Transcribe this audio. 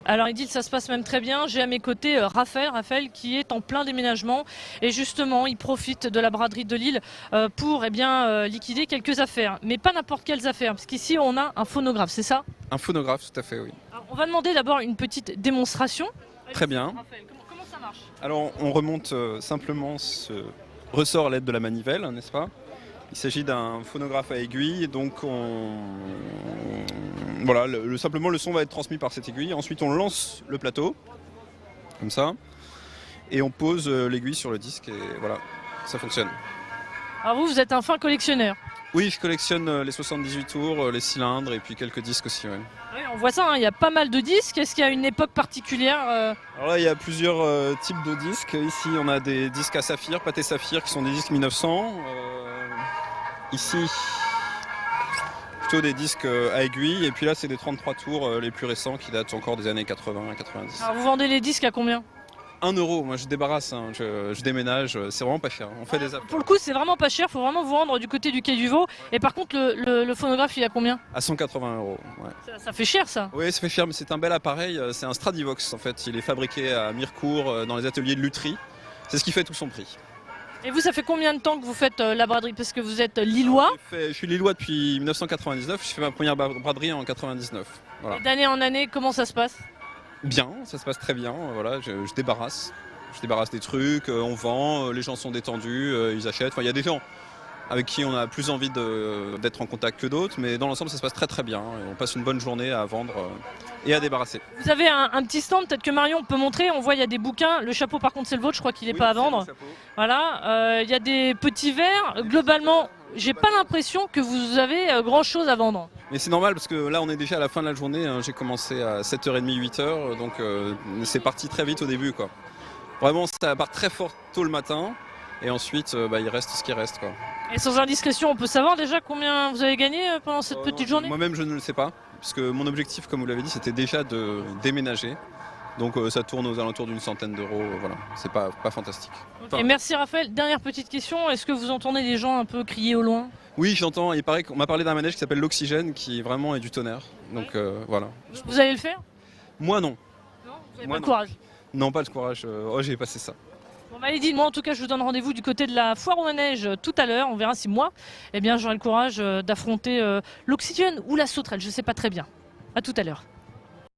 Alors Edith, ça se passe même très bien. J'ai à mes côtés Raphaël qui est en plein déménagement et justement il profite de la braderie de Lille pour liquider quelques affaires. Mais pas n'importe quelles affaires, parce qu'ici on a un phonographe, c'est ça? Un phonographe, tout à fait, oui. Alors, on va demander d'abord une petite démonstration. Très bien. Raphaël, comment ça marche? Alors on remonte simplement ce ressort à l'aide de la manivelle, n'est-ce pas? Il s'agit d'un phonographe à aiguille, donc voilà, simplement le son va être transmis par cette aiguille. Ensuite on lance le plateau, comme ça, et on pose l'aiguille sur le disque et voilà, ça fonctionne. Alors vous êtes un fin collectionneur. Oui, je collectionne les 78 tours, les cylindres et puis quelques disques aussi. Ouais. Oui, on voit ça, hein, il y a pas mal de disques. Est-ce qu'il y a une époque particulière Alors là, il y a plusieurs types de disques. Ici, on a des disques à saphir, pâté saphir, qui sont des disques 1900. Ici, plutôt des disques à aiguille. Et puis là, c'est des 33 tours les plus récents qui datent encore des années 80 et 90. Alors vous vendez les disques à combien? 1 euro, moi je débarrasse, hein, je déménage, c'est vraiment pas cher. On fait des affaires. Pour le coup, c'est vraiment pas cher, faut vraiment vous rendre du côté du quai du Vau. Et par contre, le phonographe, il a combien? À 180 euros. Ouais. Ça fait cher ça. Oui, ça fait cher, mais c'est un bel appareil. C'est un Stradivox en fait. Il est fabriqué à Mirecourt dans les ateliers de lutherie. C'est ce qui fait tout son prix. Et vous, ça fait combien de temps que vous faites la braderie? Parce que vous êtes lillois. Je suis lillois depuis 1999. Je fais ma première braderie en 99. Voilà. Et d'année en année, comment ça se passe? Bien, ça se passe très bien. Voilà, je débarrasse. Je débarrasse des trucs, on vend, les gens sont détendus, ils achètent. Enfin, il y a des gens avec qui on a plus envie d'être en contact que d'autres, mais dans l'ensemble, ça se passe très très bien. On passe une bonne journée à vendre et à débarrasser. Vous avez un petit stand, peut-être que Marion peut montrer. On voit, il y a des bouquins. Le chapeau, par contre, c'est le vôtre. Je crois qu'il n'est pas à vendre. Voilà, il y a des petits verres. Globalement, j'ai pas l'impression que vous avez grand-chose à vendre. Mais c'est normal parce que là, on est déjà à la fin de la journée. Hein. J'ai commencé à 7h30, 8h, donc c'est parti très vite au début, quoi. Vraiment, ça part très fort tôt le matin et ensuite, il reste ce qui reste, quoi. Et sans indiscrétion, on peut savoir déjà combien vous avez gagné pendant cette petite journée? Moi-même, je ne le sais pas, puisque mon objectif, comme vous l'avez dit, c'était déjà de déménager. Donc ça tourne aux alentours d'une centaine d'euros, voilà, c'est pas fantastique. Okay, merci Raphaël. Dernière petite question, est-ce que vous entendez les gens un peu crier au loin? Oui, j'entends, il paraît qu'on m'a parlé d'un manège qui s'appelle l'Oxygène, qui vraiment est du tonnerre, donc voilà. Vous allez le faire? Moi non. Non, vous n'avez pas le courage? Non, pas le courage, j'ai passé ça. Bon bah Edith, moi en tout cas je vous donne rendez-vous du côté de la foire au manège tout à l'heure. On verra si moi, j'aurai le courage d'affronter l'Oxygène ou la sauterelle, je ne sais pas très bien. À tout à l'heure.